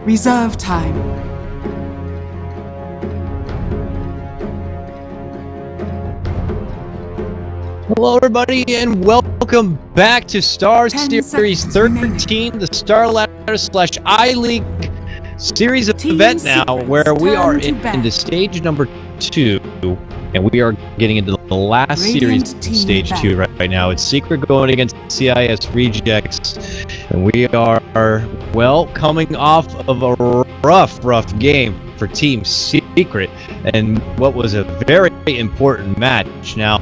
Reserve time. Hello everybody and welcome back to Star Series 13, the Star Ladder / I-League series event now, where we are into stage number 2, and we are getting into the last series of stage 2 right now. It's Secret going against CIS Rejects, and we are, well, coming off of a rough game for Team Secret, and what was a very important match. Now,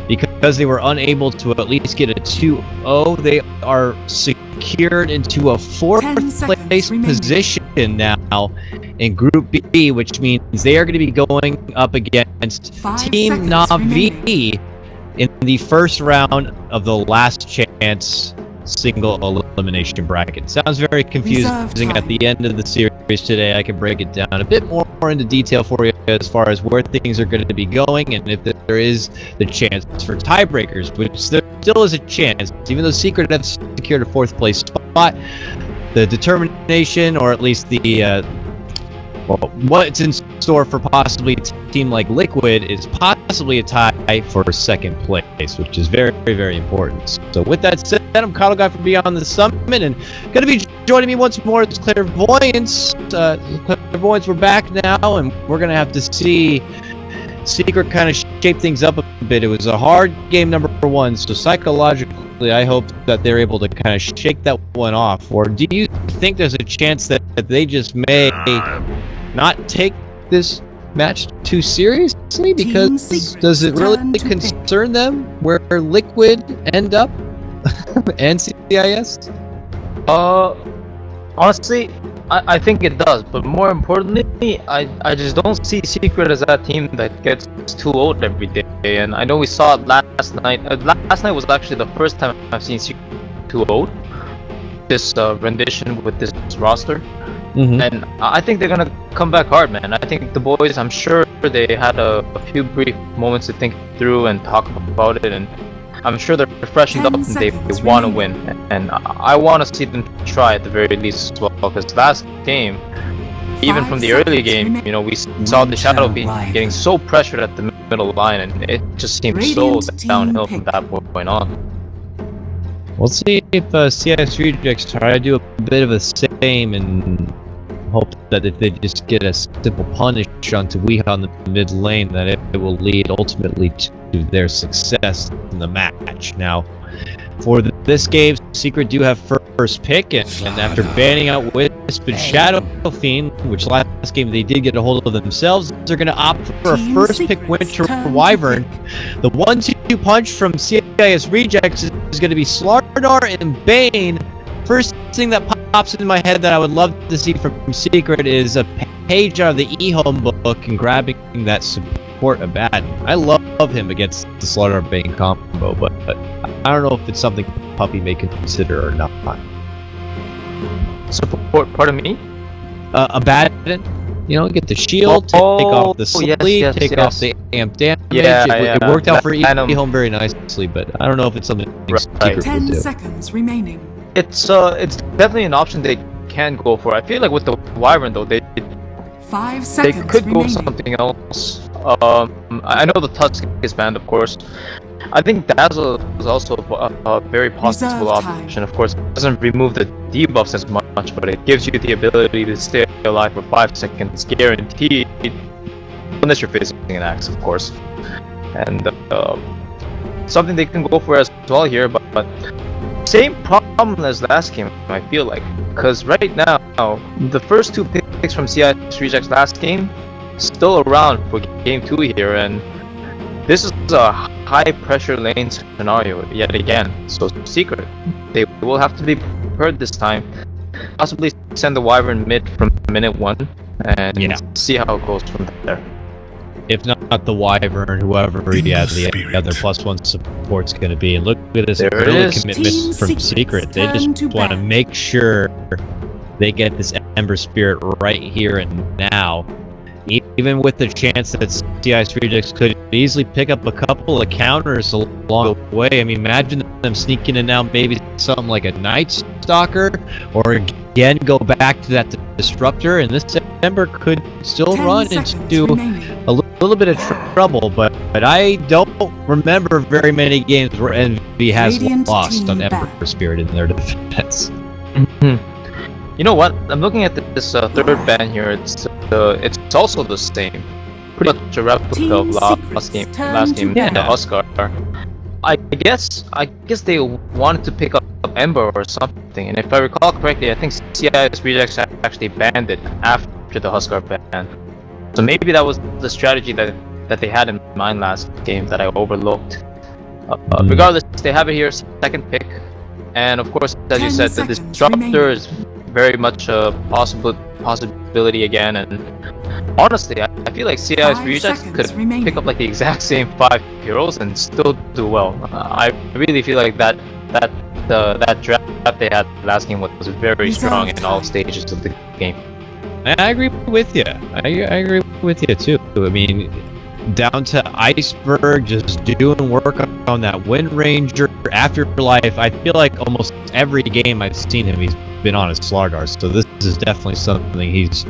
because they were unable to at least get a 2-0, they are secured into a 4th place position now in Group B, which means they are going to be going up against Team Navi in the first round of the last chance single elimination bracket. Sounds very confusing at the end of the series today. I can break it down a bit more into detail for you as far as where things are going to be going and if there is the chance for tiebreakers, which there still is a chance. Even though Secret have secured a 4th place spot, the determination, or at least the what's in store for possibly a team like Liquid is possibly a tie for 2nd place, which is very, very important. So with that said, I'm Kyle Guy from Beyond the Summit, and going to be joining me once more is Clairvoyance. Clairvoyance, we're back now, and we're going to have to see Secret kind of shape things up a bit. It was a hard game number 1, so psychologically I hope that they're able to kind of shake that one off. Or do you think there's a chance that they just may not take this match too seriously? Because does it really concern them where Liquid end up and CIS? Honestly, I think it does, but more importantly, I just don't see Secret as that team that gets too old every day. And I know we saw it last night. Last night was actually the first time I've seen Secret too old. This rendition with this roster. And I think they're gonna come back hard, man. I think the boys, I'm sure they had a few brief moments to think through and talk about it, and I'm sure they're freshened up and they want to win. And I want to see them try at the very least as well, because last game, even from the early game, you know, we saw the Shadow being getting so pressured at the middle line, and it just seemed so downhill from that point on. We'll see if CIS Rejects try to do a bit of the same and hope that if they just get a simple punish onto Weeha on the mid lane, that it will lead ultimately to their success in the match. Now, for this game, Secret do have first pick, and after banning out Wisp and Shadow Fiend, which last game they did get a hold of themselves, they're going to opt for a first pick Winter Wyvern. The 1-2 punch from CIS Rejects is going to be Slardar and Bane. First thing that pops into my head that I would love to see from Secret is a page out of the eHome book and grabbing that support Abaddon. I love him against the Slardar Bane combo, but I don't know if it's something Puppy may consider or not. Support, pardon me? Abaddon. You know, get the shield, take off the sleep, take off the amp damage. It worked out for eHome very nicely, but I don't know if it's something Secret would do. 10 seconds remaining. It's definitely an option they can go for. I feel like with the Wyvern though, they 5 seconds they could remaining. go something else. I know the Tusk is banned, of course. I think Dazzle is also a very possible option. Of course, it doesn't remove the debuffs as much, but it gives you the ability to stay alive for 5 seconds guaranteed, unless you're facing an axe, of course. And something they can go for as well here, but same problem as last game, I feel like, because right now the first 2 picks from CIS Rejects last game still around for game 2 here, and this is a high pressure lane scenario yet again. So Secret, they will have to be prepared this time. Possibly send the Wyvern mid from minute 1 and see how it goes from there. If not the Wyvern, whoever the other +1 support's going to be. And look at this early commitment from Secret. They just want to make sure they get this Ember Spirit right here and now. Even with the chance that CIS Rejects could easily pick up a couple of counters along the way. I mean, imagine them sneaking in now maybe something like a Night Stalker or again go back to that disruptor, and this Ember could still 10 run seconds into remaining. a little bit of trouble, but I don't remember very many games where Envy has Radiant lost team on Ember back. Spirit in their defense. You know what? I'm looking at this third ban here. It's also the same, pretty much a replica Team of secrets last game. turn Last to game, back. the Huskar. I guess they wanted to pick up Ember or something. And if I recall correctly, I think CIS Rejects actually banned it after the Huskar ban. So maybe that was the strategy that they had in mind last game that I overlooked. Regardless, they have it here, second pick. And of course, as you 10 said, the seconds disruptor remaining. is very much a possibility again. And honestly, I feel like CIS 5 Rejects seconds could remaining. pick up like the exact same 5 heroes and still do well. I really feel like that draft they had last game was very strong in all stages of the game. I agree with you. I agree with you too. I mean, down to Iceberg, just doing work on that Wind Ranger, Afterlife. I feel like almost every game I've seen him, he's been on his Slardar. So this is definitely something he's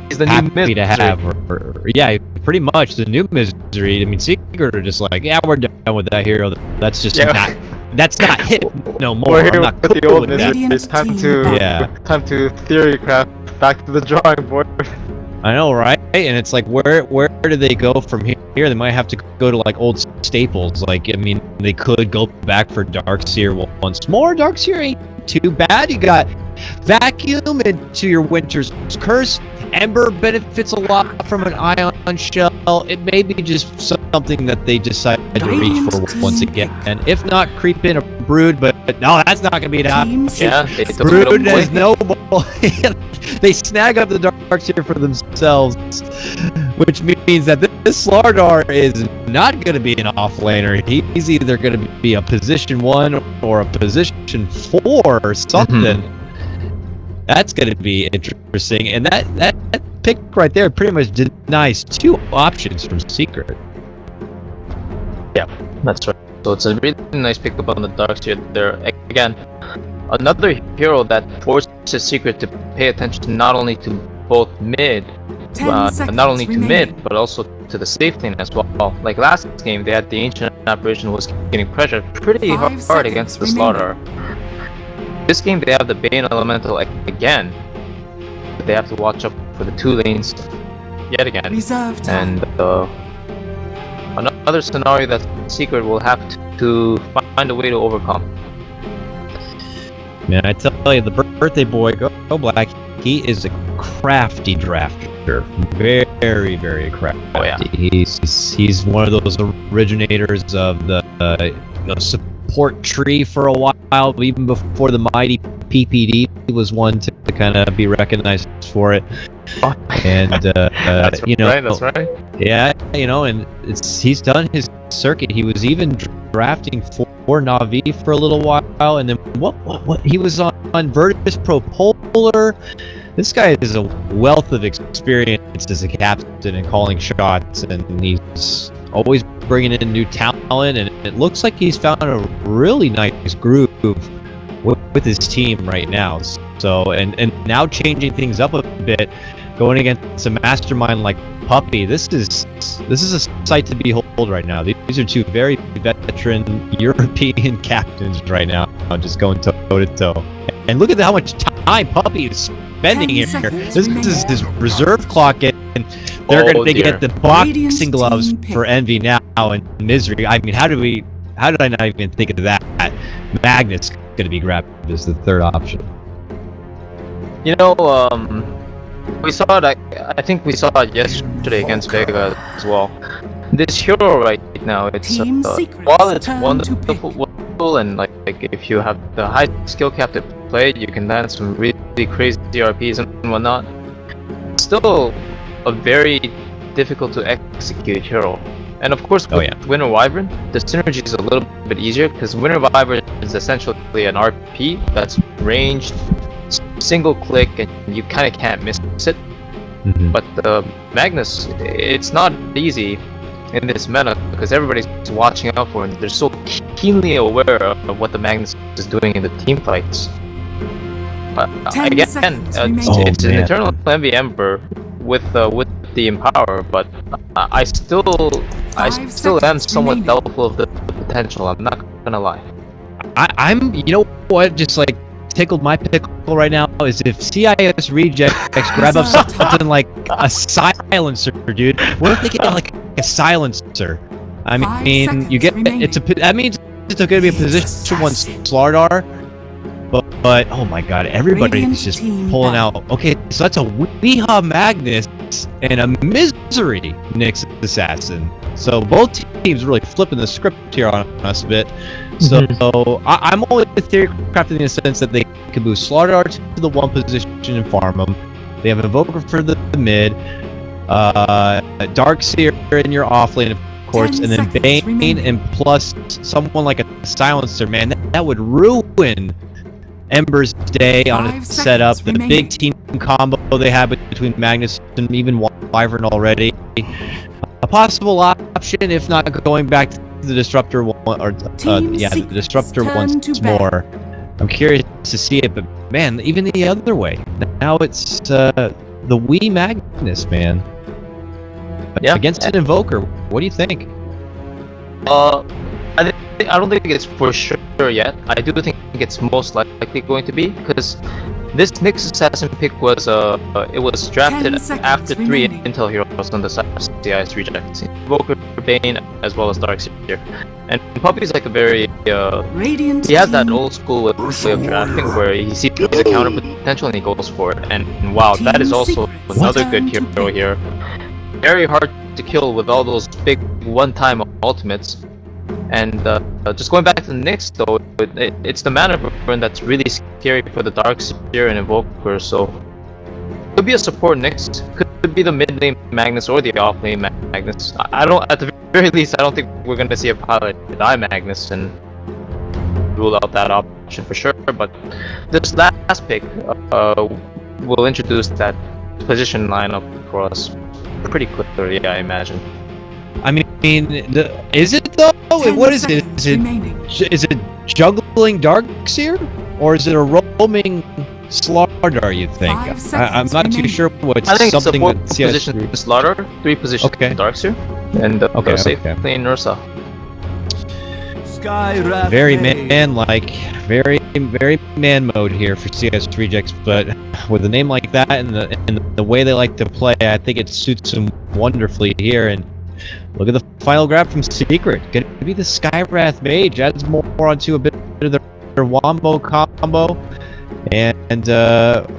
the new happy to Misery. have. Yeah, pretty much the new Misery. I mean, Secret are just like, yeah, we're done with that hero. That's just not. That's not hit no more. We're here I'm not with the cool old with that. Misery. It's time Radiant to team back. time to theorycraft. Back to the drawing board. I know, right? And it's like, where do they go from here? They might have to go to like old staples. Like, I mean, they could go back for Darkseer once more. Darkseer ain't too bad. You got Vacuum into your Winter's Curse. Ember benefits a lot from an Ion Shell. It may be just something that they decide to reach for Radiant once team again. And if not, creep in a Brood, but no, that's not going to be an Team option. Yeah, secrets they took Brood it away. is noble. They snag up the Darkseer for themselves, which means that this Slardar is not going to be an offlaner. He's either going to be a position 1 or a position 4 or something. That's going to be interesting. And that pick right there pretty much denies 2 options from Secret. Yeah, that's right. So it's a really nice pickup on the Darkseer there. Again, another hero that forces Secret to pay attention not only to both mid, 10 seconds not only to remaining. mid, but also to the safe lane as well. Like last game, they had the Ancient Apparition was getting pressured pretty 5 hard seconds against the remaining. Slaughter. This game, they have the Bane Elemental again. They have to watch out for the 2 lanes yet again. Reserve time. And another scenario that Secret will have to find a way to overcome. Man, I tell you, the birthday boy, go Black, he is a crafty drafter. Very, very crafty. Oh, yeah. He's one of those originators of the support tree for a while, even before the mighty PPD was one to kind of be recognized for it. And That's you know, right. That's right. yeah, you know, and he's done his circuit. He was even drafting for Na'Vi for a little while, and then what he was on Virtus Pro Polar. This guy is a wealth of experience as a captain and calling shots, and he's always bringing in new talent, and it looks like he's found a really nice groove with his team right now. So, and now changing things up a bit, going against a mastermind like Puppy, this is a sight to behold right now. These are 2 very veteran European captains right now, just going toe to toe. And look at how much time Puppy is spending 10 here. seconds This is his reserve clock, and they get the boxing Radiant gloves team pick. for Envy now and Misery. I mean, how did I not even think of that? Magnus going to be grabbed as the 3rd option. You know, we saw that. I think we saw it yesterday against Vega as well. This hero right now, it's Team secrets while it's turn to pick. wonderful and like if you have the high skill cap to play, you can land some really crazy RPs and whatnot. It's still a very difficult to execute hero. And of course, with Winter Wyvern, the synergy is a little bit easier because Winter Wyvern is essentially an RP that's ranged, single click, and you kind of can't miss it. But the Magnus, it's not easy in this meta because everybody's watching out for it. They're so keenly aware of what the Magnus is doing in the team fights. again, it's an eternal envy ember with the empower, but I still am somewhat doubtful of the potential. I'm not gonna lie. I'm, you know what, just like tickled my pickle right now is if CIS rejects grab up something like a silencer, dude. What if they get like a silencer? I mean, you get that means it's going to be a position 1 Slardar, but oh my god, everybody's just pulling out. Okay, so that's a Weehaw Magnus and a Misery Nyx Assassin. So both teams really flipping the script here on us a bit. So I'm only theory crafting in the sense that they can move Slardar to the 1 position and farm them. They have Invoker for the mid, Darkseer in your offlane, of course, and then Bane and plus someone like a Silencer. Man, that would ruin Ember's day on a setup. The big team combo they have between Magnus and even Wyvern already. A possible option, if not going back to the Disruptor the Disruptor once more. I'm curious to see it, but man, even the other way. Now it's the Wii Magnus, man. Yeah. Against an Invoker. What do you think? I don't think it's for sure yet. I do think it's most likely going to be, because this Nyx Assassin pick was it was drafted after 3 Intel heroes on the CIS rejects. Invoker, Bane, as well as Darkseer. And Puppy's like a very he has that old school way of drafting where he sees a counter potential and he goes for it. And wow, that is also another good hero here. Very hard to kill with all those big one-time ultimates. And just going back to the Nyx though, it's the mana burn that's really scary for the Darkseer and Invoker, so could be a support Nyx, could be the mid lane Magnus or the off lane Magnus. I don't, at the very least, I don't think we're gonna see a pilot die Magnus and rule out that option for sure, but this last pick will introduce that position lineup for us pretty quickly, I imagine. I mean, is it though? What is it? Is it juggling Darkseer, or is it a roaming Slardar? You think? I'm not too sure what's something that position Slardar, 3 positions Darkseer, and safe lane Ursa. Very man-like, very man mode here for CS Rejects, but with a name like that and the way they like to play, I think it suits them wonderfully here. And look at the final grab from Secret. Gonna be the Skywrath Mage. Adds more onto a bit of their wombo combo. And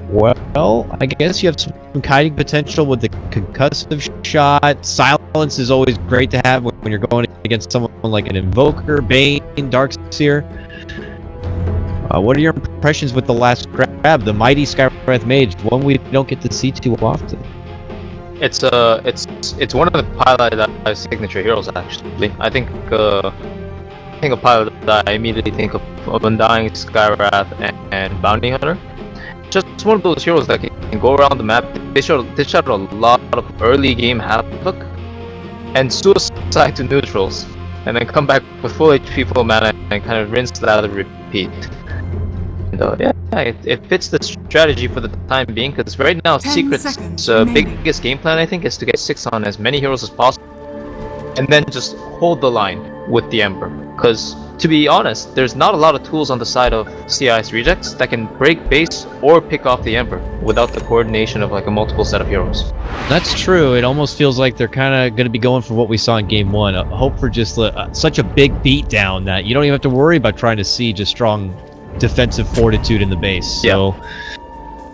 well, I guess you have some kiting potential with the concussive shot. Silence is always great to have when you're going against someone like an Invoker, Bane, Darkseer. What are your impressions with the last grab, the mighty Skywrath Mage, one we don't get to see too often? It's one of the pilot signature heroes actually. I think a pilot that I immediately think of Undying, Skywrath, and Bounty Hunter. Just one of those heroes that can go around the map. They shot a lot of early game havoc and suicide to neutrals, and then come back with full HP, full mana, and kind of rinse that and repeat. And it fits the strategy for the time being, because right now Secret's biggest game plan, I think, is to get 6 on as many heroes as possible, and then just hold the line with the Ember. Because to be honest, there's not a lot of tools on the side of CIS Rejects that can break base or pick off the Ember without the coordination of like a multiple set of heroes. That's true. It almost feels like they're kind of going to be going for what we saw in Game 1. A hope for just such a big beatdown that you don't even have to worry about trying to siege a strong defensive fortitude in the base. So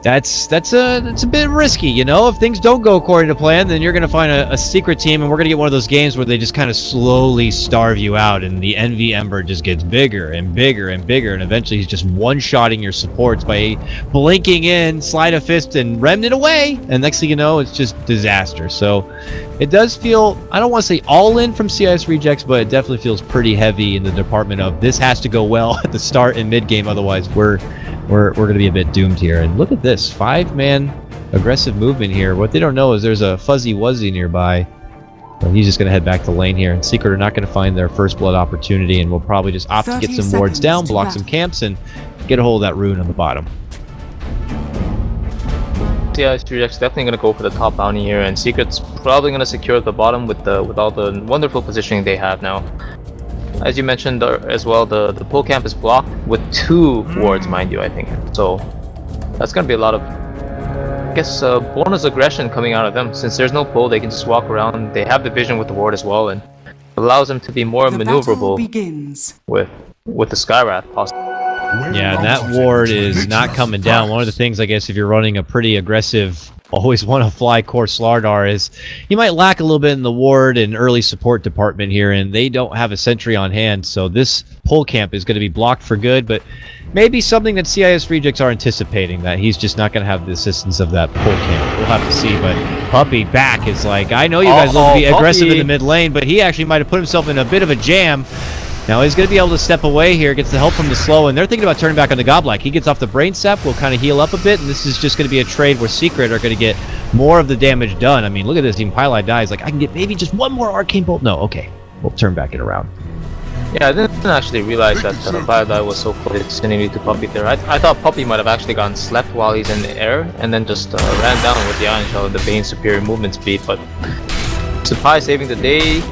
that's a bit risky, you know. If things don't go according to plan, then you're going to find a secret team, and we're going to get one of those games where they just kind of slowly starve you out, and the Envy Ember just gets bigger and bigger and bigger, and eventually he's just one-shotting your supports by blinking in, slide a fist, and remnant away, and next thing you know, it's just disaster. So it does feel, I don't want to say all in from CIS Rejects, but it definitely feels pretty heavy in the department of this has to go well at the start and mid-game, otherwise we're going to be a bit doomed here. And look at this 5-man aggressive movement here. What they don't know is there's a Fuzzy Wuzzy nearby. So he's just going to head back to lane here, and Secret are not going to find their first blood opportunity, and we'll probably just opt to get some wards down, block some camps, and get a hold of that rune on the bottom. CIS Reject's definitely going to go for the top bounty here, and Secret's probably going to secure the bottom with all the wonderful positioning they have now. As you mentioned as well, the pull camp is blocked with 2 wards, mind you, I think. So that's going to be a lot of, I guess, bonus aggression coming out of them. Since there's no pull, they can just walk around. They have the vision with the ward as well, and allows them to be more maneuverable with the Skywrath possibly. Yeah, that ward is not coming down. One of the things, I guess, if you're running a pretty aggressive, always want to fly core Slardar is you might lack a little bit in the ward and early support department here, and they don't have a sentry on hand, so this pull camp is going to be blocked for good, but maybe something that CIS Rejects are anticipating, that he's just not going to have the assistance of that pull camp. We'll have to see, but Puppy back is like, I know you guys will be aggressive in the mid lane, but he actually might have put himself in a bit of a jam. Now he's going to be able to step away here, gets the help from the slow, and they're thinking about turning back on the Godlike. He gets off the Brain Sap, will kind of heal up a bit, and this is just going to be a trade where Secret are going to get more of the damage done. I mean, look at this, even Pylai dies. Like, I can get maybe just one more Arcane Bolt. No, okay. We'll turn back it around. Yeah, I didn't actually realize that Pylai was so close vicinity to Puppy there. I thought Puppy might have actually gotten slept while he's in the air, and then just ran down with the Iron Shell and the Bane's superior movement speed, but Supai saving the day.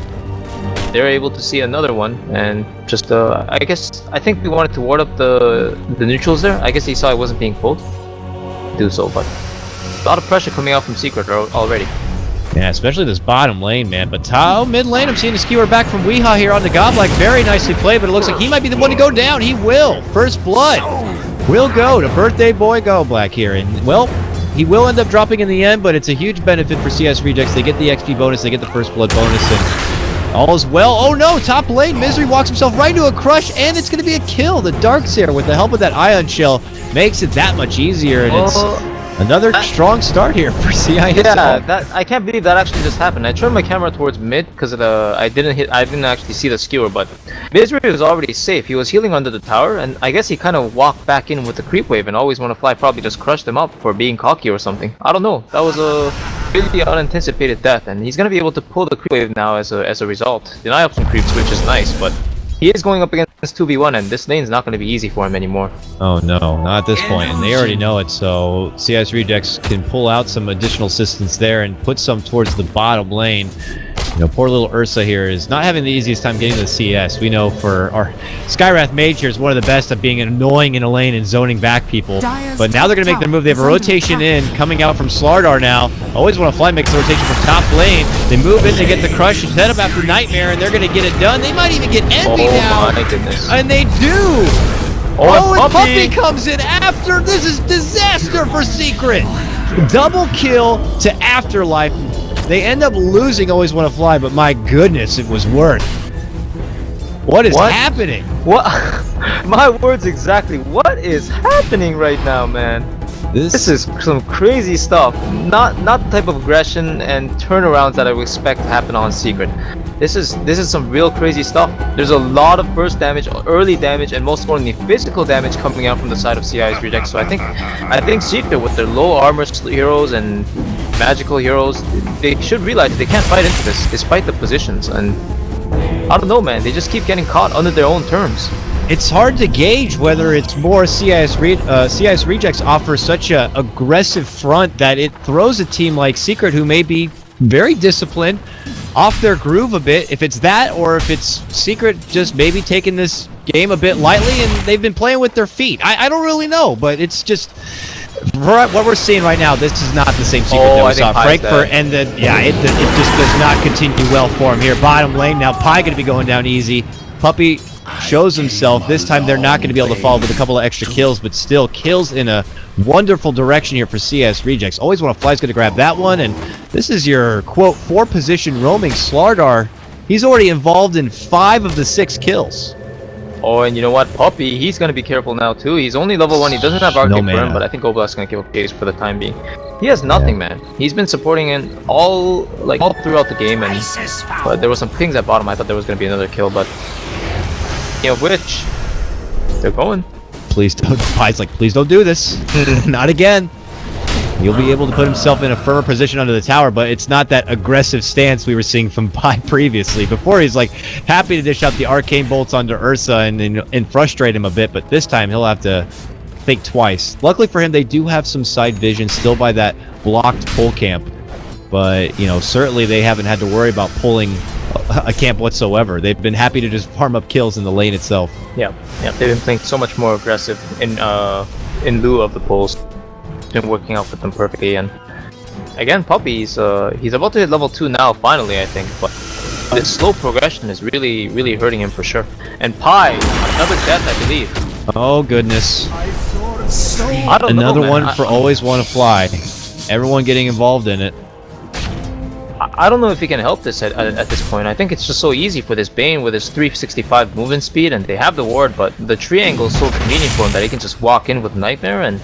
They're able to see another one, and just I think we wanted to ward up the neutrals there. I guess he saw it wasn't being pulled to do so, but a lot of pressure coming out from Secret already. Yeah, especially this bottom lane, man. But Tao, mid lane, I'm seeing a skewer back from Weehaw here on the Godlike. Very nicely played, but it looks like he might be the one to go down. He will. First blood will go to Birthday Boy Go Black here, and well, he will end up dropping in the end, but it's a huge benefit for CS Rejects. They get the XP bonus, they get the first blood bonus, and all is well. Oh no, top lane, Misery walks himself right into a crush, and it's going to be a kill. The Darkseer, with the help of that Ion Shell, makes it that much easier, and it's another strong start here for CIS. Yeah, I can't believe that actually just happened. I turned my camera towards mid because I didn't actually see the skewer, but Misery was already safe. He was healing under the tower, and I guess he kind of walked back in with the creep wave, and Always Wanna Fly probably just crushed him up for being cocky or something. I don't know. That was a really unanticipated death, and he's gonna be able to pull the creep wave now as a result. Deny up some creeps, which is nice, but he is going up against 2v1, and this lane's not going to be easy for him anymore. Oh no, not at this point, and they already know it, so CIS Rejects can pull out some additional assistance there and put some towards the bottom lane. You know, poor little Ursa here is not having the easiest time getting to the CS. We know for our Skywrath Mage here is one of the best at being annoying in a lane and zoning back people. But now they're going to make their move. They have a rotation in coming out from Slardar now. Always Wanna Fly makes the rotation from top lane. They move in, they get the crush, set up after Nightmare, and they're going to get it done. They might even get Envy now. My goodness. And they do! Oh, and Puppy comes in after. This is disaster for Secret. Double kill to Afterlife. They end up losing Always Wanna Fly, but my goodness, it was worth. What is happening? What? My words exactly. What is happening right now, man? This is some crazy stuff. Not the type of aggression and turnarounds that I would expect to happen on Secret. This is some real crazy stuff. There's a lot of burst damage, early damage, and most importantly physical damage coming out from the side of CIS Rejects. So I think Secret, with their low armor heroes and magical heroes, they should realize they can't fight into this despite the positions. And I don't know, man. They just keep getting caught under their own terms. It's hard to gauge whether it's more CIS Rejects offer such a aggressive front that it throws a team like Secret, who may be very disciplined, off their groove a bit. If it's that, or if it's Secret just maybe taking this game a bit lightly and they've been playing with their feet. I don't really know, but it's just what we're seeing right now. This is not the same Secret that we saw. Frankfurt, and then it just does not continue well for him here. Bottom lane now, Pi going to be going down easy. Puppy shows himself. This time they're not going to be able to follow with a couple of extra kills, but still kills in a wonderful direction here for CS Rejects. Always Wanna Fly's going to grab that one, and this is your, quote, 4-position roaming Slardar. He's already involved in 5 of the 6 kills. Oh, and you know what? Puppy, he's going to be careful now too. He's only level 1. He doesn't have Arctic Burn, but I think Oblast's going to give up case for the time being. He has nothing, man. He's been supporting in all throughout the game, and but there were some things at bottom. I thought there was going to be another kill, but of which they're going. Please don't. Pi's like, please don't do this. Not again. He'll be able to put himself in a firmer position under the tower, but it's not that aggressive stance we were seeing from Pi previously. Before, he's like happy to dish out the arcane bolts onto Ursa and frustrate him a bit, but this time he'll have to think twice. Luckily for him, they do have some side vision still by that blocked pull camp. But, you know, certainly they haven't had to worry about pulling a camp whatsoever. They've been happy to just farm up kills in the lane itself. Yeah, they've been playing so much more aggressive in lieu of the pulls. It's been working out for them perfectly. And again, Puppy, he's about to hit level 2 now, finally, I think. But this slow progression is really, really hurting him for sure. And Pi, another death, I believe. Oh, goodness. I don't know, Another man. one for Always Want to Fly. Everyone getting involved in it. I don't know if he can help this at this point. I think it's just so easy for this Bane with his 365 movement speed, and they have the ward, but the tree angle is so convenient for him that he can just walk in with Nightmare, and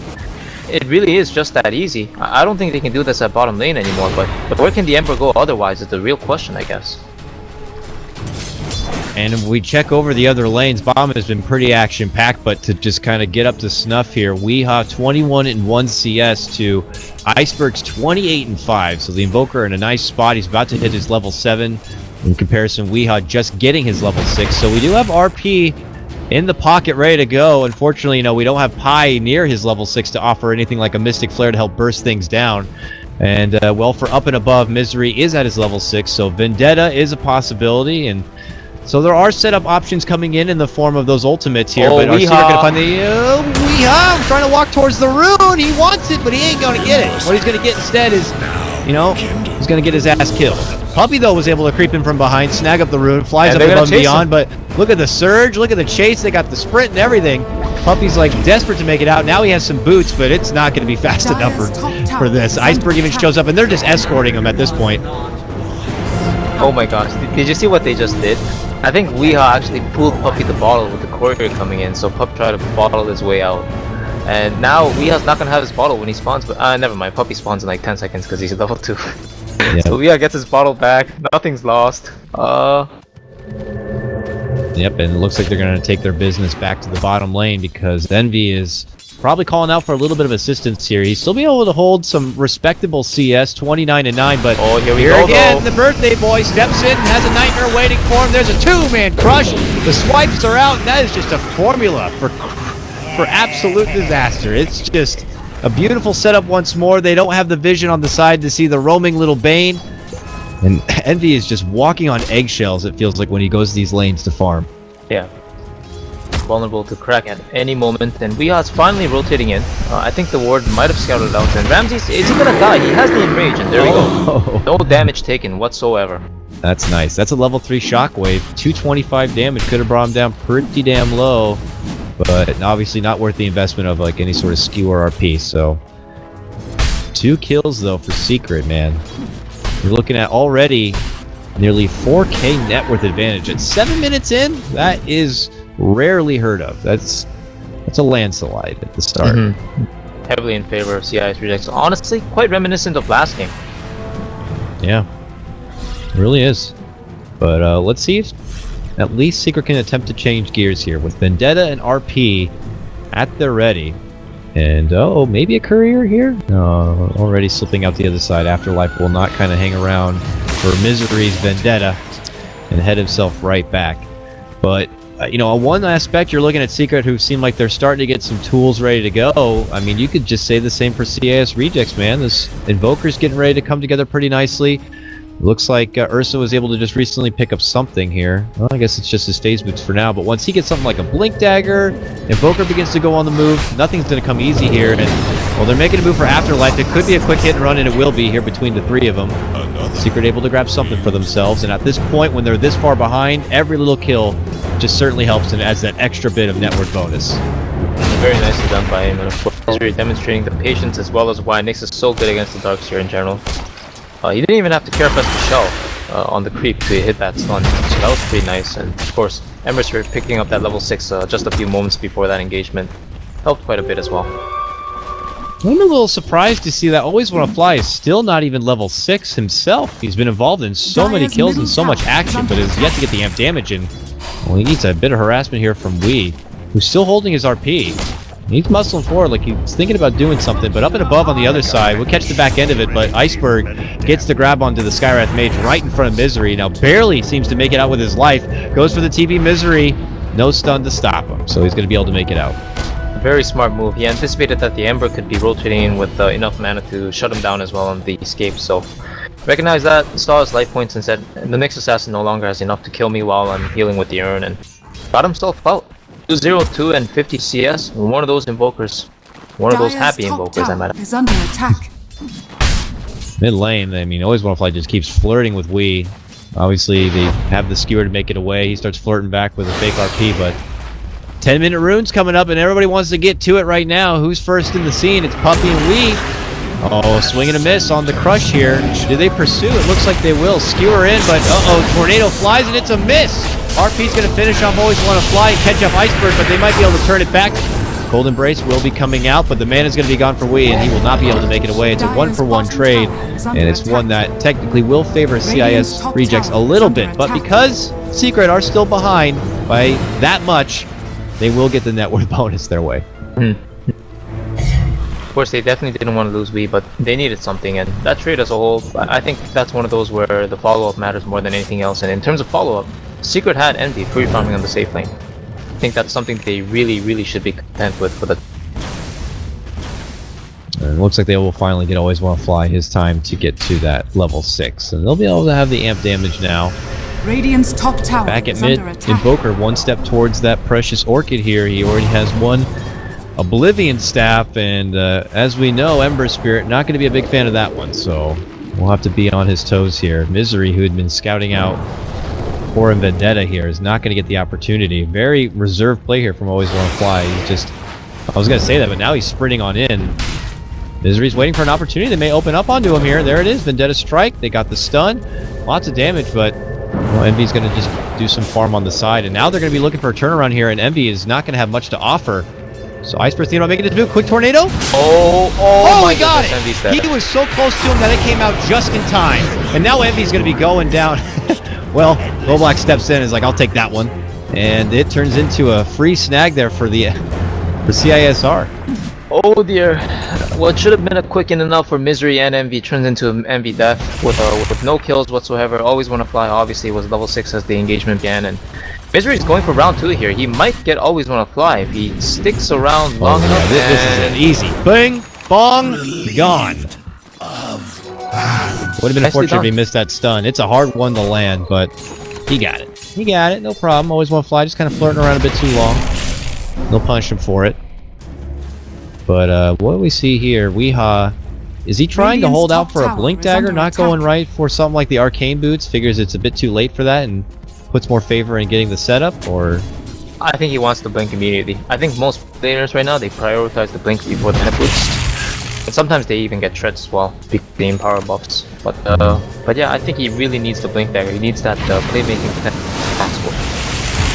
it really is just that easy. I don't think they can do this at bottom lane anymore, but where can the Emperor go otherwise is the real question, I guess. And if we check over the other lanes, Bomb has been pretty action-packed, but to just kind of get up to snuff here, Weehaw 21 and 1 CS to Iceberg's 28 and 5. So the Invoker in a nice spot. He's about to hit his level 7. In comparison, Weehaw just getting his level 6. So we do have RP in the pocket ready to go. Unfortunately, you know, we don't have Pi near his level 6 to offer anything like a Mystic Flare to help burst things down. And, well, for up and above, Misery is at his level 6. So Vendetta is a possibility, and so there are setup options coming in the form of those ultimates here, but Weehaw going to find the Weehaw trying to walk towards the rune. He wants it, but he ain't going to get it. What he's going to get instead is, you know, he's going to get his ass killed. Puppy, though, was able to creep in from behind, snag up the rune, flies up above and beyond, but look at the surge, look at the chase. They got the sprint and everything. Puppy's like desperate to make it out. Now he has some boots, but it's not going to be fast enough for this. Iceberg even shows up, and they're just escorting him at this point. Oh my gosh, did you see what they just did? I think Weehaw actually pulled Puppy the bottle with the courier coming in, so Pup tried to bottle his way out. And now Weehaw's not gonna have his bottle when he spawns, but never mind, Puppy spawns in like 10 seconds because he's level 2. Yeah. So Weehaw gets his bottle back, nothing's lost. Yep, and it looks like they're gonna take their business back to the bottom lane because Envy is probably calling out for a little bit of assistance here. He's still be able to hold some respectable CS, 29 and 9, but here again, the birthday boy steps in, has a Nightmare waiting for him. There's a two-man crush. The swipes are out, and that is just a formula for absolute disaster. It's just a beautiful setup once more. They don't have the vision on the side to see the roaming little Bane, and Envy is just walking on eggshells, it feels like, when he goes to these lanes to farm. Yeah. Vulnerable to crack at any moment, and Weehaw's finally rotating in. I think the ward might have scouted out, and Ramses, is he gonna die? He has the enrage, and there we go. No damage taken whatsoever. That's nice. That's a level 3 shockwave. 225 damage could have brought him down pretty damn low, but obviously not worth the investment of like any sort of skew or RP. So 2 kills though for Secret, man. We're looking at already nearly 4K net worth advantage at 7 minutes in. That is rarely heard of. That's a landslide at the start. Heavily in favor of CIS rejects. Honestly, quite reminiscent of last game. Yeah, it really is. But let's see if at least Secret can attempt to change gears here with Vendetta and RP at their ready. And oh, maybe a courier here? No, already slipping out the other side. Afterlife will not kind of hang around for Misery's Vendetta and head himself right back. But you know, on one aspect, you're looking at Secret, who seem like they're starting to get some tools ready to go. I mean, you could just say the same for CIS Rejects, man. This Invoker's getting ready to come together pretty nicely. Looks like Ursa was able to just recently pick up something here. Well, I guess it's just his phase boots for now, but once he gets something like a Blink Dagger, Invoker begins to go on the move. Nothing's going to come easy here, and well, they're making a move for Afterlife. It could be a quick hit and run, and it will be here between the 3 of them. Secret able to grab something for themselves, and at this point, when they're this far behind, every little kill just certainly helps and adds that extra bit of network bonus. Very nicely done by him, and of course, he's really demonstrating the patience as well as why Nyx is so good against the Darkseer in general. He didn't even have to care press the shell on the creep to hit that stun, so that was pretty nice. And of course, Emissary picking up that level 6 just a few moments before that engagement helped quite a bit as well. I'm a little surprised to see that Always Wanna Fly is still not even level 6 himself. He's been involved in so many kills and so much action, but has yet to get the amp damage in. Well, he needs a bit of harassment here from Wee, who's still holding his RP. He's muscling forward like he's thinking about doing something, but up and above on the other side, we'll catch the back end of it, but Iceberg gets the grab onto the Skywrath Mage right in front of Misery. Now barely seems to make it out with his life. Goes for the TP Misery. No stun to stop him, so he's going to be able to make it out. very smart move. He anticipated that the Ember could be rotating in with enough mana to shut him down as well on the escape, so recognized that, saw his life points and said, the next assassin no longer has enough to kill me while I'm healing with the urn, and got himself out. 202 and 50 CS, one of those invokers. One of those happy invokers, I might add. Is under attack. Mid lane, I mean, Always Wanna Fly just keeps flirting with Wii. Obviously, they have the skewer to make it away. He starts flirting back with a fake RP, but 10-minute runes coming up, and everybody wants to get to it right now. Who's first in the scene? It's Puppey and Wii. Oh, swing and a miss on the crush here. Do they pursue? It looks like they will. Skewer in, but Tornado flies, and it's a miss. RP's going to finish off Always Wanna Fly and catch up Iceberg, but they might be able to turn it back. Cold Embrace will be coming out, but the mana's going to be gone for Wii, and he will not be able to make it away. It's a 1-for-1 trade, and it's one that technically will favor CIS Rejects a little bit, but because Secret are still behind by that much, they will get the net worth bonus their way. Of course, they definitely didn't want to lose Wii, but they needed something, and that trade as a whole, I think that's one of those where the follow-up matters more than anything else, and in terms of follow-up, Secret had Envy free farming on the safe lane. I think that's something they really should be content with for the... And it looks like they will finally get Always Wanna Fly his time to get to that level 6, and they'll be able to have the amp damage now. Radiant's top tower Back at is mid, under attack. Invoker one step towards that precious Orchid here. He already has one Oblivion Staff, and as we know, Ember Spirit, not going to be a big fan of that one, so we'll have to be on his toes here. Misery, who had been scouting out Core and Vendetta here, is not going to get the opportunity. Very reserved play here from Always Wanna Fly. He's just, I was going to say that, but now he's sprinting on in. Misery's waiting for an opportunity. They may open up onto him here. There it is, Vendetta Strike. They got the stun. Lots of damage, but well, Envy's going to just do some farm on the side, and now they're going to be looking for a turnaround here, and Envy is not going to have much to offer. So Iceberg's thinking about making this move. Quick Tornado. Oh my he got goodness, it! He was so close to him that it came out just in time. And now Envy's going to be going down. Well, Loblack steps in and is like, I'll take that one. And it turns into a free snag there for the for CISR. Oh dear. Well, it should have been a quick in enough for Misery and Envy. Turns into an Envy death with no kills whatsoever. Always Wanna Fly obviously was level 6 as the engagement began, and Misery's going for round 2 here. He might get Always Wanna Fly if he sticks around long enough. This is an easy. Bing, bong, gone. Would have been unfortunate if he missed that stun. It's a hard one to land, but he got it. He got it, no problem. Always Wanna Fly, just kind of flirting around a bit too long. They'll punish him for it. But what do we see here? Weehaw, is he trying to hold out for a Blink Dagger? Not going right for something like the Arcane Boots? Figures it's a bit too late for that and puts more favor in getting the setup, or? I think he wants to blink immediately. I think most players right now, they prioritize the blink before the head boost. And sometimes they even get treads as well, being power buffs. But yeah, I think he really needs the blink dagger. He needs that playmaking potential possible.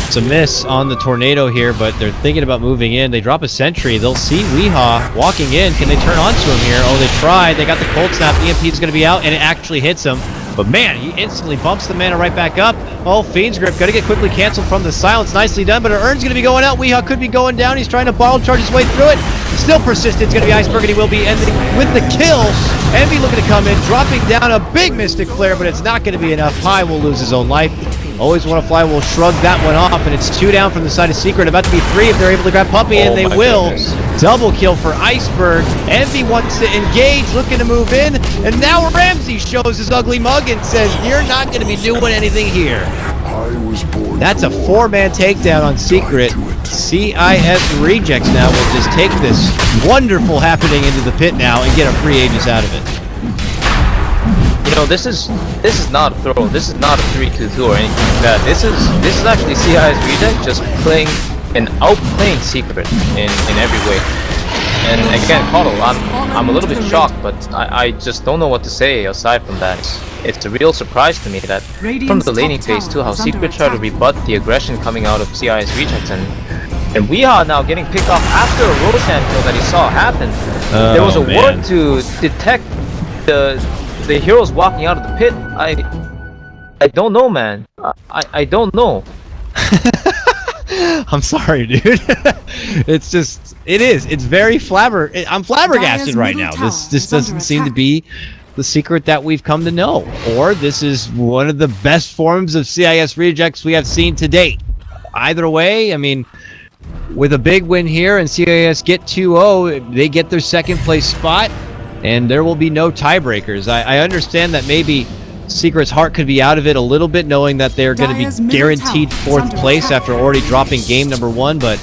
It's a miss on the Tornado here, but they're thinking about moving in. They drop a sentry. They'll see Weehaw walking in. Can they turn onto him here? Oh, they tried. They got the cold snap. EMP's going to be out, and it actually hits him. But man, he instantly bumps the mana right back up. Oh, Fiend's Grip, gotta get quickly canceled from the silence. Nicely done, but her Urn's gonna be going out. Weehaw could be going down. He's trying to bottle charge his way through it. Still persistent. It's gonna be Iceberg, and he will be ending with the kill. Envy looking to come in, dropping down a big Mystic Flare, but it's not gonna be enough. Pi will lose his own life. Always Wanna Fly will shrug that one off, and it's 2 down from the side of Secret. About to be 3 if they're able to grab Puppey, and they will. Goodness. Double kill for Iceberg. Envy wants to engage, looking to move in, and now Ramsey shows his ugly mug and says, "You're not going to be doing anything here." That's a 4-man takedown on Secret. CIS Rejects now will just take this wonderful happening into the pit now and get a free Aegis out of it. You know, this is not a throw. This is not a 3-2-2 or anything like that. This is actually CI's Reject just playing and outplaying Secret in every way. And again, Coddle, I'm a little bit shocked, but I just don't know what to say aside from that. It's a real surprise to me that from the laning phase too, how Secret tried to rebut the aggression coming out of CI's Rejects, and we are now getting picked off after a Roshan kill that he saw happen. There was a ward to detect the heroes walking out of the pit. I don't know, man. I don't know. I'm sorry, dude. It's just, it's very I'm flabbergasted right now. This doesn't seem to be the Secret that we've come to know, or this is one of the best forms of CIS Rejects we have seen to date. Either way, I mean, with a big win here, and CIS get 2-0. They get their second place spot, and there will be no tiebreakers. I understand that maybe Secret's heart could be out of it a little bit, knowing that they're going to be guaranteed fourth place after already dropping game number 1, but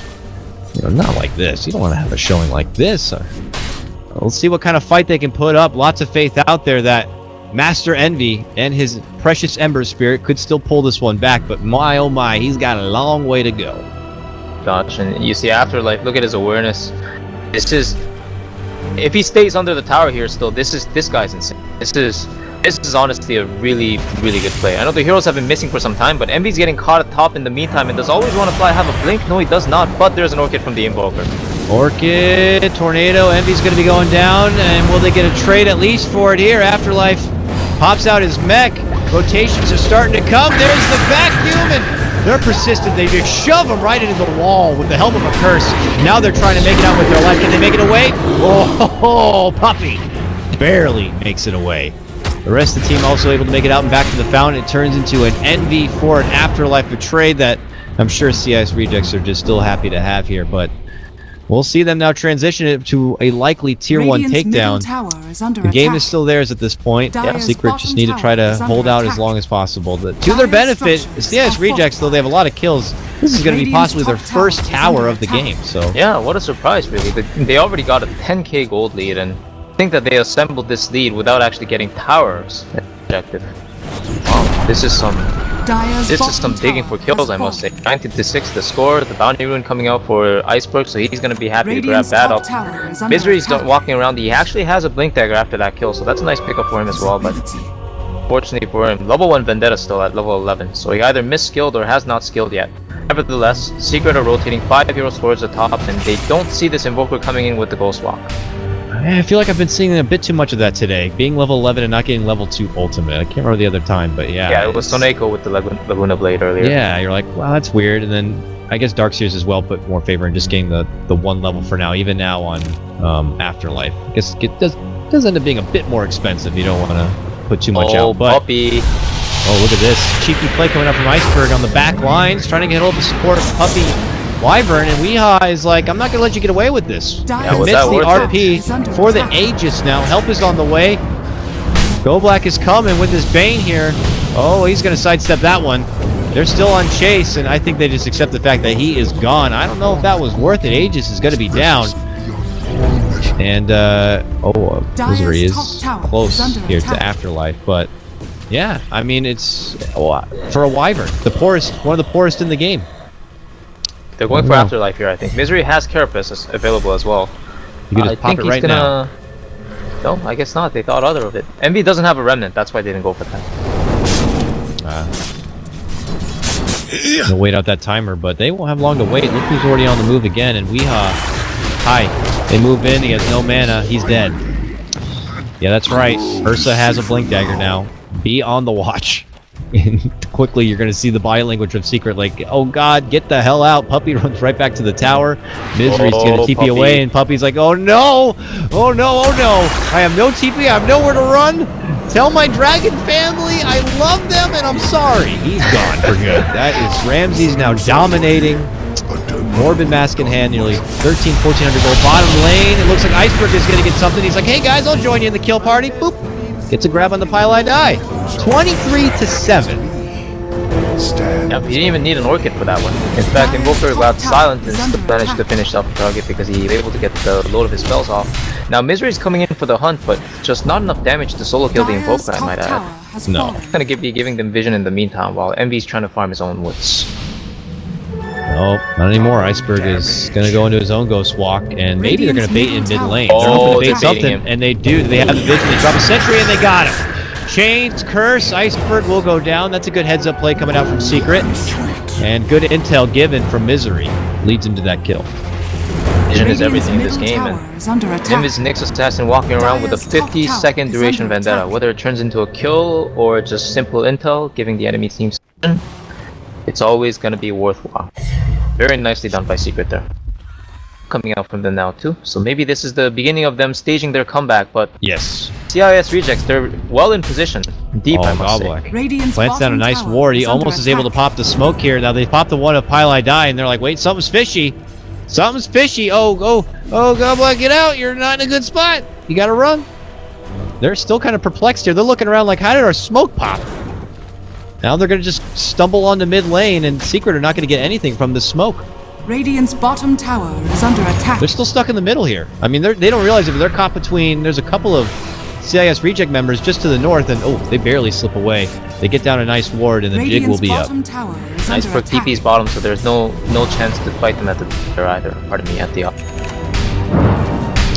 you know, not like this. You don't want to have a showing like this. Let's see what kind of fight they can put up. Lots of faith out there that Master Envy and his precious Ember Spirit could still pull this one back, but my oh my, he's got a long way to go. Gosh, and you see Afterlife, look at his awareness. This is, if he stays under the tower here still, this guy's insane. This is honestly a really good play. I know the heroes have been missing for some time, but Envy's getting caught at top in the meantime and does always want to fly, have a blink. No, he does not, but there's an Orchid from the Invoker. Orchid, Tornado, Envy's going to be going down, and will they get a trade at least for it here? Afterlife pops out his mech. Rotations are starting to come. There's the vacuum, and they're persistent. They just shove him right into the wall with the help of a curse. Now they're trying to make it out with their life. Can they make it away? Oh, Puppy barely makes it away. The rest of the team also able to make it out and back to the fountain. It turns into an Envy for an Afterlife trade that I'm sure CIS Rejects are just still happy to have here, but we'll see them now transition it to a likely tier 1 takedown. The game is still theirs at this point. Secret just need to try to hold out as long as possible. To their benefit, the CIS Rejects, though they have a lot of kills, this is going to be possibly their first tower of the game. So yeah, what a surprise really. They already got a 10k gold lead, and I think that they assembled this lead without actually getting towers objective. Wow, this is some digging for kills, I must say. 19-6 the score, the bounty rune coming out for Iceberg, so he's going to be happy to grab that up. Misery's walking around, he actually has a blink dagger after that kill, so that's a nice pickup for him as well, but fortunately for him, level 1 Vendetta still at level 11, so he either misskilled or has not skilled yet. Nevertheless, Secret are rotating 5 heroes towards the top, and they don't see this Invoker coming in with the Ghost Walk. I feel like I've been seeing a bit too much of that today. Being level 11 and not getting level 2 ultimate. I can't remember the other time, but yeah. Yeah, it was Soneko with the Laguna Blade earlier. Yeah, you're like, wow, that's weird. And then I guess Darkseers as well put more favor in just getting the 1 level for now, even now on Afterlife. I guess it does end up being a bit more expensive. You don't want to put too much out. But Puppy. Oh, look at this. Cheeky play coming up from Iceberg on the back lines, trying to get hold of the support of Puppy Wyvern, and Weehaw is like, I'm not going to let you get away with this. Yeah, was that the RP for the Aegis now. Help is on the way. Go Black is coming with his Bane here. Oh, he's going to sidestep that one. They're still on chase, and I think they just accept the fact that he is gone. I don't know if that was worth it. Aegis is going to be down. And, Misery is close here to Afterlife, but yeah, I mean, it's for a Wyvern, one of the poorest in the game. They're going for Afterlife here, I think. Misery has Carapace available as well. You can just pop it right now. No, I guess not. They thought other of it. Envy doesn't have a Remnant, that's why they didn't go for that. They'll wait out that timer, but they won't have long to wait. Look who's already on the move again, and they move in, he has no mana, he's dead. Yeah, that's right. Ursa has a Blink Dagger now. Be on the watch. And quickly you're going to see the body language of Secret, like, oh god, get the hell out. Puppy runs right back to the tower. Misery's going to TP away, and Puppy's like, oh no, oh no, oh no, I have no TP, I have nowhere to run. Tell my dragon family I love them and I'm sorry. He's gone for good. That is Ramsey's now dominating. Morbid Mask in hand, nearly 1,400 gold. Bottom lane, it looks like Iceberg is going to get something. He's like, hey guys, I'll join you in the kill party. Boop. Gets a grab on the pile I die. 23-7. Yeah, he didn't even need an Orchid for that one. In fact, Invoker got silent and still managed to finish off the target because he was able to get the load of his spells off. Now Misery's coming in for the hunt, but just not enough damage to solo kill the Invoker, I might add. No. Gonna be giving them vision in the meantime while Envy's trying to farm his own woods. No, not anymore. Iceberg is going to go into his own Ghost Walk, and maybe they're going to bait in mid lane. They're hoping to bait something, and they do. They have the vision. They drop a sentry, and they got him. Chains, Curse, Iceberg will go down. That's a good heads-up play coming out from Secret. And good intel given from Misery leads him to that kill. Vision is everything in this game, and Nim is Nyx Assassin walking around with a 50-second duration Vendetta. Whether it turns into a kill or just simple intel, giving the enemy team vision, it's always going to be worthwhile. Very nicely done by Secret there. Coming out from them now too, so maybe this is the beginning of them staging their comeback, but yes. CIS Rejects, they're well in position. Deep, I must say. Plants down a nice ward. He almost is able to pop the smoke here. Now they pop the one of Pile I Die, and they're like, wait, something's fishy. Something's fishy. Oh, God, get out. You're not in a good spot. You gotta run. They're still kind of perplexed here. They're looking around like, how did our smoke pop? Now they're gonna just stumble onto mid lane, and Secret are not gonna get anything from the smoke. Radiant's bottom tower is under attack. They're still stuck in the middle here. I mean, they don't realize it, but they're caught between... There's a couple of CIS reject members just to the north, and oh, they barely slip away. They get down a nice ward, and the jig will be up. Tower is Nice under for attack. TP's bottom, so there's no chance to fight them at the either. Pardon me, at the op.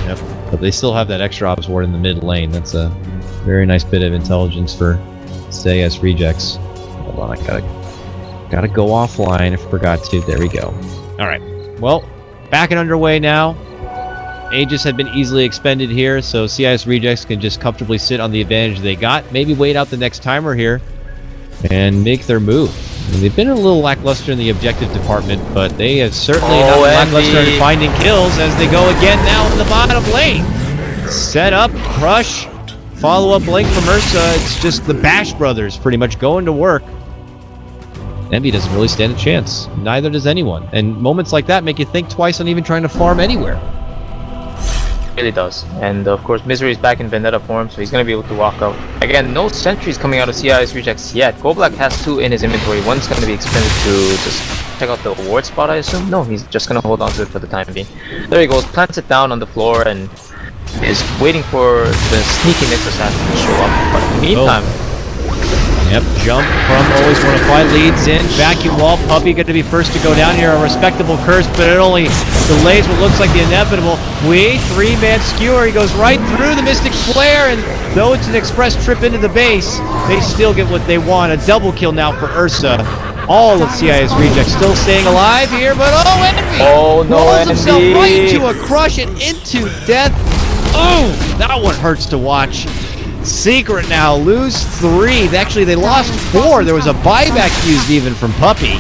Yep. But they still have that extra ops ward in the mid lane. That's a very nice bit of intelligence for CIS rejects. Hold on, I gotta go offline. I forgot to. There we go. All right. Well, back and underway now. Aegis had been easily expended here, so CIS rejects can just comfortably sit on the advantage they got. Maybe wait out the next timer here and make their move. I mean, they've been a little lackluster in the objective department, but they have certainly not been lackluster in finding kills as they go again now in the bottom lane. Set up, crush, follow-up blink from Ursa. It's just the Bash brothers pretty much going to work. Envy doesn't really stand a chance. Neither does anyone. And moments like that make you think twice on even trying to farm anywhere. Really does. And of course, Misery is back in Vendetta form, so he's going to be able to walk out. Again, no sentries coming out of CIS rejects yet. GoBlack has 2 in his inventory. One's going to be expended to just check out the ward spot, I assume? No, he's just going to hold on to it for the time being. There he goes, plants it down on the floor and is waiting for the sneaky Nyx assassin to show up. But in the meantime... Yep, jump from always want to fight, leads in, vacuum wall, Puppy going to be first to go down here, a respectable curse, but it only delays what looks like the inevitable. 3-man skewer, he goes right through the Mystic Flare, and though it's an express trip into the base, they still get what they want, a double kill now for Ursa. All of CIS rejects still staying alive here, but Envy! Oh, no, rolls himself Envy! right into a crush and into death. Oh, that one hurts to watch. Secret now lose 3. Actually, they lost 4. There was a buyback used even from Puppy.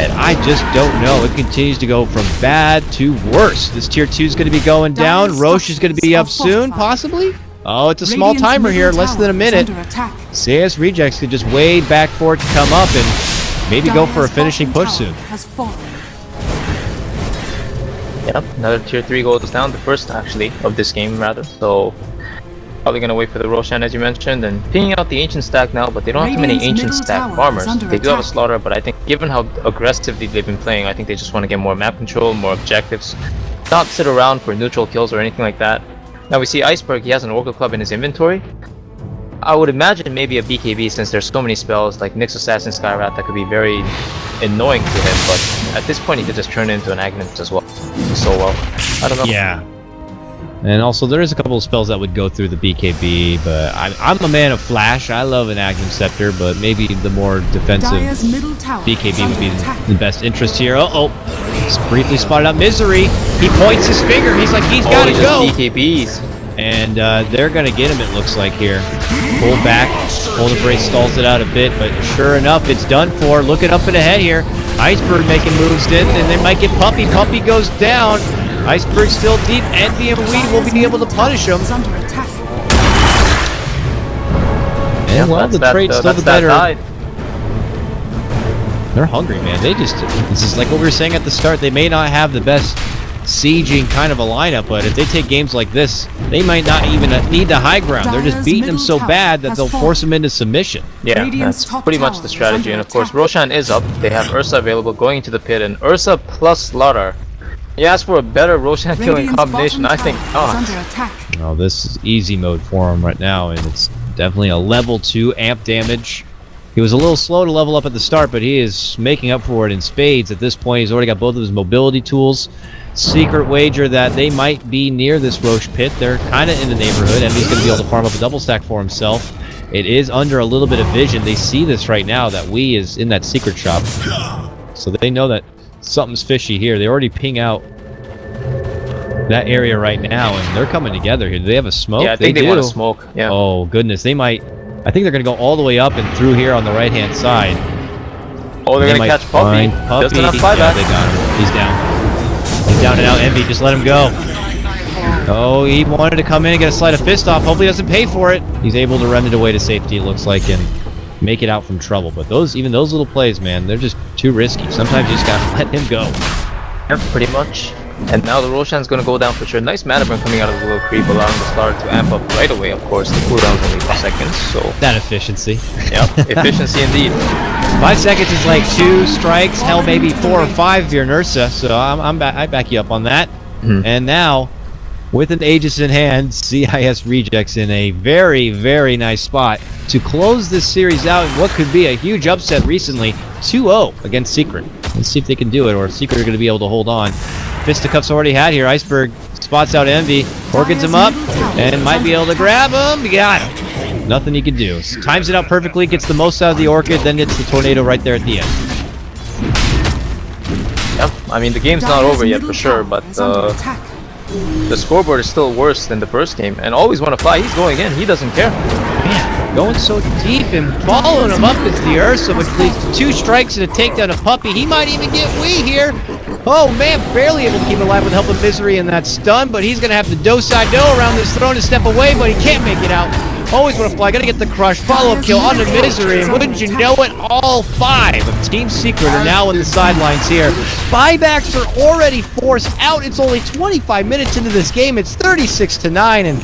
And I just don't know. It continues to go from bad to worse. This tier 2 is going to be going down. Roche is going to be up soon, possibly. Oh, it's a small timer here, less than a minute. CS rejects could just wait back for it to come up and maybe go for a finishing push soon. Yep, another tier 3 goes down, the first actually of this game rather. So probably gonna wait for the Roshan as you mentioned and pinging out the ancient stack now, but they don't have too many ancient stack farmers. They do have a slaughter, but I think given how aggressively they've been playing, I think they just want to get more map control, more objectives, not sit around for neutral kills or anything like that. Now we see Iceberg, he has an Oracle Club in his inventory. I would imagine maybe a BKB since there's so many spells like Nyx Assassin, Skyrat that could be very annoying to him, but at this point he could just turn it into an Aghanim as well. So well. I don't know. Yeah. And also there is a couple of spells that would go through the BKB, but I'm a man of flash. I love an Aghanim Scepter, but maybe the more defensive BKB would be the best interest here. Just briefly spotted out Misery. He points his finger. He's like, he's got to go. BKBs. And they're going to get him, it looks like here. Pull back. Polar Brace stalls it out a bit, but sure enough, it's done for. Looking up and ahead here. Iceberg making moves in, and they might get Puppy. Puppy goes down. Iceberg still deep. Envy and Weed will be able to punish him. And well, the trade's still the better. They're hungry, man. This is like what we were saying at the start. They may not have the best sieging kind of a lineup, but if they take games like this, they might not even need the high ground. They're just beating them so bad that they'll force them into submission. Yeah, that's pretty much the strategy. And of course, Roshan is up. They have Ursa available going into the pit, and Ursa plus Slaughter. He asked for a better Roshan killing combination, I think. Oh, this is easy mode for him right now, and it's definitely a level 2 amp damage. He was a little slow to level up at the start, but he is making up for it in spades at this point. He's already got both of his mobility tools. Secret wager that they might be near this Roche pit. They're kind of in the neighborhood, and he's going to be able to farm up a double stack for himself. It is under a little bit of vision. They see this right now, that Wee is in that secret shop. So they know that something's fishy here. They already ping out that area right now, and they're coming together here. Do they have a smoke? Yeah, I think they want to smoke. Yeah. Oh, goodness. They might... I think they're going to go all the way up and through here on the right-hand side. Oh, they're going to catch Puppy. Doesn't have flyback. Yeah, they got him. He's down. He's down and out. Envy, just let him go. Oh, he wanted to come in and get a sleight of fist off. Hopefully he doesn't pay for it. He's able to run it away to safety, it looks like, and make it out from trouble. But even those little plays, man, they're just too risky. Sometimes you just got to let him go. pretty much. And now the Roshan's gonna go down for sure. Nice mana burn coming out of the little creep, allowing the Star to amp up right away, of course. The cooldown's only 2 seconds, so... That efficiency. Yep, efficiency indeed. 5 seconds is like 2 strikes, hell, maybe 4 or 5 if you're an Ursa, so I back you up on that. And now, with an Aegis in hand, CIS Rejects in a very, very nice spot to close this series out in what could be a huge upset recently, 2-0 against Secret. Let's see if they can do it, or Secret are going to be able to hold on. Fisticuffs already had here. Iceberg spots out Envy, orchids him up, and might be able to grab him. Got him. Nothing he can do. Times it out perfectly, gets the most out of the orchid, then gets the tornado right there at the end. Yep, I mean the game's not over yet for sure, but the scoreboard is still worse than the first game. And always want to fly, he's going in, he doesn't care. Man, going so deep and following him up is the Ursa, which leads to 2 strikes and a takedown of Puppy. He might even get Wii here. Oh man, barely able to keep alive with help of Misery in that stun, but he's gonna have to do-side-do around this throne to step away, but he can't make it out. Always want to fly, gotta get the crush, follow-up kill on the Misery, and wouldn't you know it, all 5 of Team Secret are now in the sidelines here. Buybacks are already forced out. It's only 25 minutes into this game. It's 36-9, and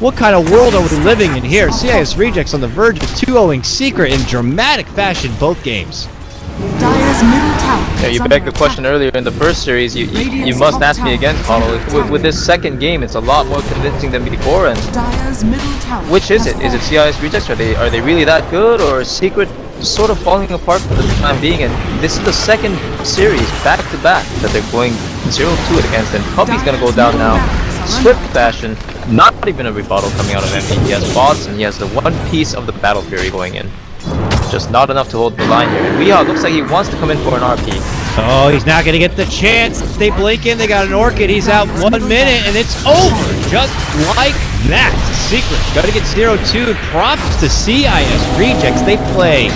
what kind of world are we living in here? CIS Rejects on the verge of 2-0ing Secret in dramatic fashion both games. Dire's middle tower. Yeah, you begged the question earlier in the first series. You must ask me again, Connell. With this second game, it's a lot more convincing than before. And Dire's middle tower. which is it? Is it CIS Rejects? Are they really that good, or is Secret sort of falling apart for the time being? And this is the second series back to back that they're going 0-2 against. And Puppy's gonna go down now, swift fashion. Not even a rebuttal coming out of MP. He has bots and he has the one piece of the Battle Fury going in. Just not enough to hold the line here. And Weehaw looks like he wants to come in for an RP. Oh, he's not going to get the chance. They blink in, they got an Orchid. He's out 1 minute, and it's over. Just like that. Secret. Got to get 0-2. Props to CIS Rejects. They play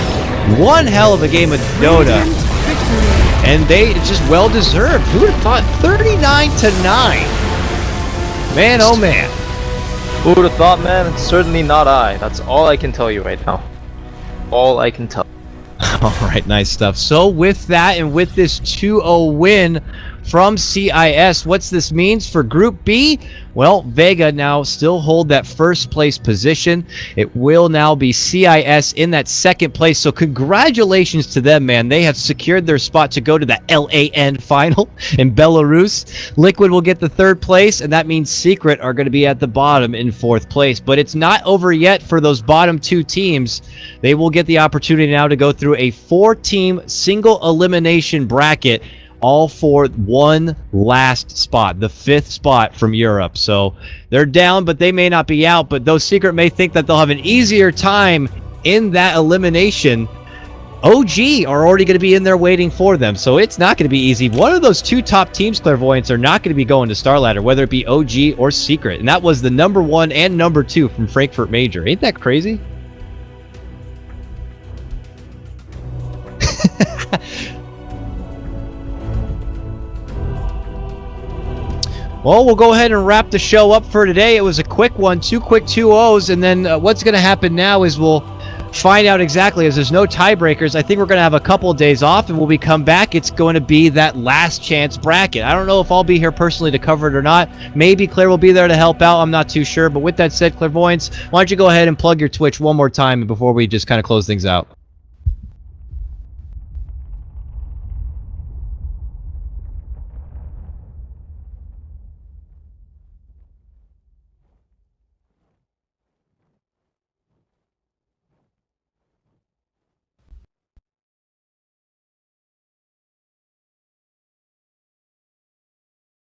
one hell of a game of Dota. And it's just well-deserved. Who would have thought? 39-9. Man, oh man. Who would have thought, man? It's certainly not I. That's all I can tell you right now. All I can tell. All right, nice stuff. So with that and with this 2-0 win from CIS, what's this means for Group B? Well, Vega now still hold that first place position. It will now be CIS in that second place. So congratulations to them, man. They have secured their spot to go to the LAN final in Belarus. Liquid will get the 3rd place, and that means Secret are going to be at the bottom in 4th place. But it's not over yet for those bottom 2 teams. They will get the opportunity now to go through a 4-team single elimination bracket, all for one last spot, the 5th spot from Europe. So they're down, but they may not be out. But those Secret may think that they'll have an easier time in that elimination. OG are already going to be in there waiting for them, so it's not going to be easy. One of those 2 top teams, Clairvoyants, are not going to be going to Star Ladder, whether it be OG or Secret. And that was the number 1 and number 2 from Frankfurt Major. Ain't that crazy? Well, we'll go ahead and wrap the show up for today. It was a quick one, 2 quick 2-0s, and then what's going to happen now is we'll find out exactly, as there's no tiebreakers. I think we're going to have a couple of days off, and when we come back, it's going to be that last chance bracket. I don't know if I'll be here personally to cover it or not. Maybe Claire will be there to help out. I'm not too sure. But with that said, Clairvoyants, why don't you go ahead and plug your Twitch one more time before we just kind of close things out?